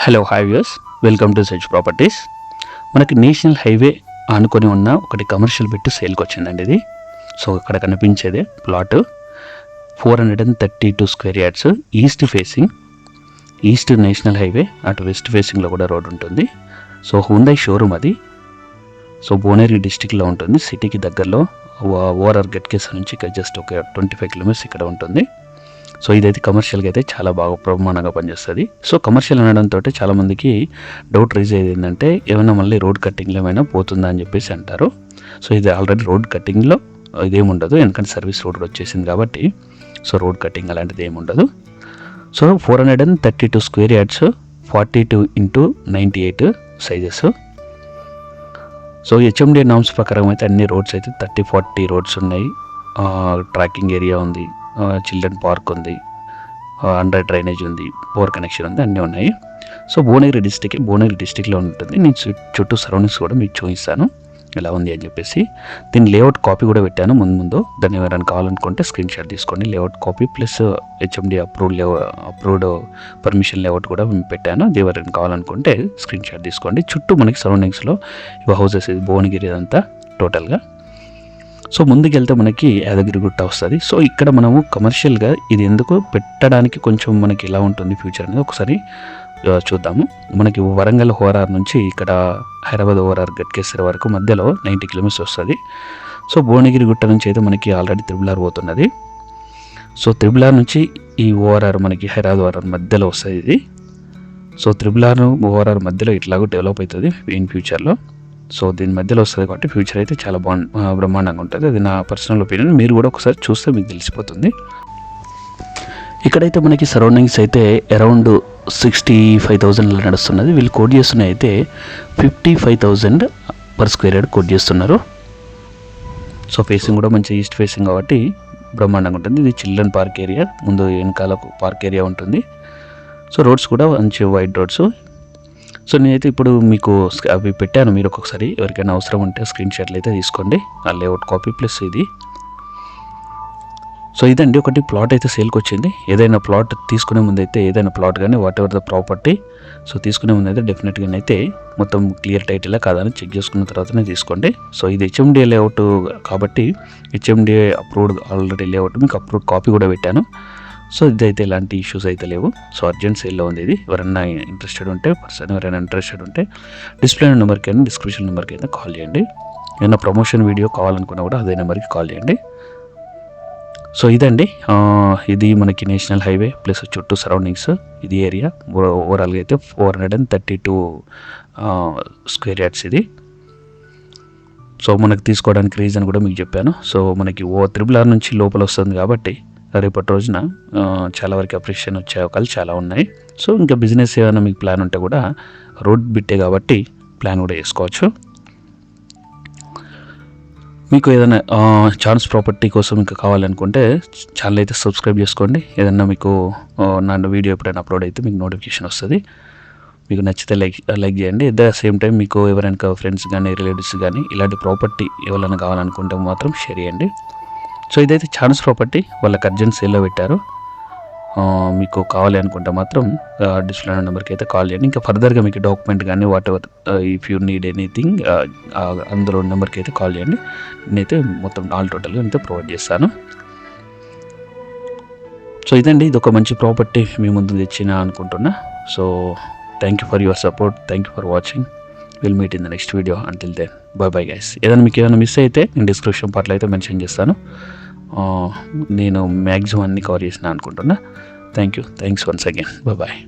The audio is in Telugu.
Hello hi viewers, welcome to search properties. మనకి నేషనల్ హైవే ఆనుకొని ఉన్న ఒకటి కమర్షియల్ బిట్ సేల్కి వచ్చిందండి ఇది. సో ఇక్కడ కనిపించేదే plot 432 square yards, east facing, east national highway, అటు వెస్ట్ ఫేసింగ్లో కూడా రోడ్ ఉంటుంది. సో హుండై షోరూమ్ అది. సో భువనగిరి డిస్టిక్లో ఉంటుంది, సిటీకి దగ్గరలో. ఓఆర్ఆర్ గట్కేస నుంచి జస్ట్ ఒక 25 కిలోమీటర్స్ ఇక్కడ ఉంటుంది. సో ఇదైతే కమర్షియల్గా అయితే చాలా బాగా బ్రహ్మాండంగా పనిచేస్తుంది. సో కమర్షియల్ అనడంతో చాలామందికి డౌట్ రైజ్ అయ్యేది ఏంటంటే ఏమైనా మళ్ళీ రోడ్ కట్టింగ్లో ఏమైనా పోతుందా అని చెప్పేసి అంటారు. సో ఇది ఆల్రెడీ రోడ్ కట్టింగ్లో ఇదేమి ఉండదు, ఎందుకంటే సర్వీస్ రోడ్ వచ్చేసింది కాబట్టి. సో రోడ్ కట్టింగ్ అలాంటిది ఏమి ఉండదు. So 432 square yards, 42x98 sizes. So HMDA norms ప్రకారం అయితే అన్ని రోడ్స్ అయితే 30-40 రోడ్స్ ఉన్నాయి. ట్రాకింగ్ ఏరియా ఉంది, చిల్డ్రన్ పార్క్ ఉంది, అండర్ డ్రైనేజ్ ఉంది, పవర్ కనెక్షన్ ఉంది, అన్నీ ఉన్నాయి. సో భువనగిరి డిస్టిక్లో ఉంటుంది. నేను చుట్టూ సరౌండింగ్స్ కూడా మీకు చూపిస్తాను ఎలా ఉంది అని చెప్పేసి. దీని లేఅవుట్ కాపీ కూడా పెట్టాను ముందు. దాన్ని ఎవరైనా కావాలనుకుంటే స్క్రీన్ షాట్ తీసుకోండి. Layout copy plus HMD approved permission layout కూడా పెట్టాను. అది ఎవరైనా కావాలనుకుంటే స్క్రీన్ షాట్ తీసుకోండి. చుట్టూ మనకి సరౌండింగ్స్లో ఇవి హౌసెస్, ఇది భువనగిరి అంతా టోటల్గా. సో ముందుకెళ్తే మనకి యాదగిరిగుట్ట వస్తుంది. సో ఇక్కడ మనము కమర్షియల్గా ఇది ఎందుకు పెట్టడానికి కొంచెం మనకి ఎలా ఉంటుంది ఫ్యూచర్ అనేది ఒకసారి చూద్దాము. మనకి వరంగల్ ఓఆర్ఆర్ నుంచి ఇక్కడ హైదరాబాద్ ఓఆర్ఆర్ గట్కేసర్ వరకు మధ్యలో 90 కిలోమీటర్స్ వస్తుంది. సో భువనగిరిగుట్ట నుంచి అయితే మనకి ఆల్రెడీ త్రిబుల్ పోతున్నది. సో త్రిబుల్ నుంచి ఈ ఓఆర్ఆర్ మనకి హైదరాబాద్ ఓఆర్ఆర్ మధ్యలో వస్తుంది ఇది. సో త్రిబుల్ ఓఆర్ఆర్ మధ్యలో ఇట్లాగూ డెవలప్ అవుతుంది ఇన్ ఫ్యూచర్లో. సో దీని మధ్యలో వస్తుంది కాబట్టి ఫ్యూచర్ అయితే చాలా బ్రహ్మాండంగా ఉంటుంది. అది నా పర్సనల్ ఒపీనియన్. మీరు కూడా ఒకసారి చూస్తే మీకు తెలిసిపోతుంది. ఇక్కడైతే మనకి సరౌండింగ్స్ అయితే అరౌండ్ 65,000 నడుస్తున్నది. వీళ్ళు కోట్ చేస్తున్న అయితే 55,000 పర్ స్క్వేర్ యార్డ్ కోట్ చేస్తున్నారు. సో ఫేసింగ్ కూడా మంచి ఈస్ట్ ఫేసింగ్ కాబట్టి బ్రహ్మాండంగా ఉంటుంది. ఇది చిల్డ్రన్ పార్క్ ఏరియా, ముందు వెనకాల పార్క్ ఏరియా ఉంటుంది. సో రోడ్స్ కూడా మంచి వైడ్ రోడ్స్. సో నేనైతే ఇప్పుడు మీకు అవి పెట్టాను, మీరు ఒక్కొక్కసారి ఎవరికైనా అవసరం ఉంటే స్క్రీన్ షాట్లు అయితే తీసుకోండి. ఆ లేఅవుట్ కాపీ ప్లస్ ఇది. సో ఇదండి ఒకటి ప్లాట్ అయితే సేల్కి వచ్చింది. ఏదైనా ప్లాట్ తీసుకునే ముందు అయితే ఏదైనా ప్లాట్ కానీ what ever the property, so తీసుకునే ముందు అయితే డెఫినెట్గా అయితే మొత్తం క్లియర్ టైటిల్ కాదని చెక్ చేసుకున్న తర్వాతనే తీసుకోండి. సో ఇది హెచ్ఎండిఏ లేఅవుట్ కాబట్టి హెచ్ఎండిఏ అప్రూవ్డ్ ఆల్రెడీ లేఅవుట్, మీకు అప్రూవ్డ్ కాపీ కూడా పెట్టాను. సో ఇదైతే ఎలాంటి ఇష్యూస్ అయితే లేవు. సో అర్జెంట్ సేల్లో ఉంది ఇది. ఎవరైనా ఇంట్రెస్టెడ్ ఉంటే డిస్ప్లే నెంబర్కి అయినా డిస్క్రిప్షన్ నెంబర్కి అయినా కాల్ చేయండి. ఏదైనా ప్రమోషన్ వీడియో కావాలనుకున్నా కూడా అదే నెంబర్కి కాల్ చేయండి. సో ఇదండి, ఇది మనకి నేషనల్ హైవే ప్లస్ చుట్టూ సరౌండింగ్స్, ఇది ఏరియా. ఓవరాల్గా అయితే 432 స్క్వేర్ యార్డ్స్ ఇది. సో మనకు తీసుకోవడానికి రీజన్ కూడా మీకు చెప్పాను. సో మనకి త్రిబుల్ నుంచి లోపల వస్తుంది కాబట్టి రేపటి రోజున చాలా వరకు అప్రిషియేషన్ వచ్చే అవకాశాలు చాలా ఉన్నాయి. సో ఇంకా బిజినెస్ ఏమైనా మీకు ప్లాన్ ఉంటే కూడా రోడ్ బిట్టే కాబట్టి ప్లాన్ కూడా చేసుకోవచ్చు. మీకు ఏదైనా ఛాన్స్ ప్రాపర్టీ కోసం ఇంకా కావాలనుకుంటే ఛానల్ అయితే సబ్స్క్రైబ్ చేసుకోండి. ఏదన్నా మీకు నా వీడియో ఎప్పుడైనా అప్లోడ్ అయితే మీకు నోటిఫికేషన్ వస్తుంది. మీకు నచ్చితే లైక్ చేయండి. ఎట్ ద సేమ్ టైం మీకు ఎవరైనా ఫ్రెండ్స్ కానీ రిలేటివ్స్ కానీ ఇలాంటి ప్రాపర్టీ ఎవరైనా కావాలనుకుంటే మాత్రం షేర్ చేయండి. సో ఇదైతే ఛాన్స్ ప్రాపర్టీ, వాళ్ళకి అర్జెంట్ సేల్లో పెట్టారు. మీకు కావాలి అనుకుంటే మాత్రం డిస్ప్లే నెంబర్కి అయితే కాల్ చేయండి. ఇంకా ఫర్దర్గా మీకు డాక్యుమెంట్ కానీ what ever if you need anything అందులో నెంబర్కి అయితే కాల్ చేయండి. నేనైతే మొత్తం టోటల్గా అయితే ప్రొవైడ్ చేస్తాను. సో ఇదండి, ఇది ఒక మంచి ప్రాపర్టీ మీ ముందు తెచ్చిన అనుకుంటున్నా. So thank you for your support, thank you for watching. Will meet in the next video. Until then bye guys. ఏదైనా మీకు ఏమైనా మిస్ అయితే నేను డిస్క్రిప్షన్ పార్ట్లో అయితే మెన్షన్ చేస్తాను. నేను మ్యాక్సిమం అన్ని కవర్ చేసిన అనుకుంటున్నా. Thanks once again. బాయ్.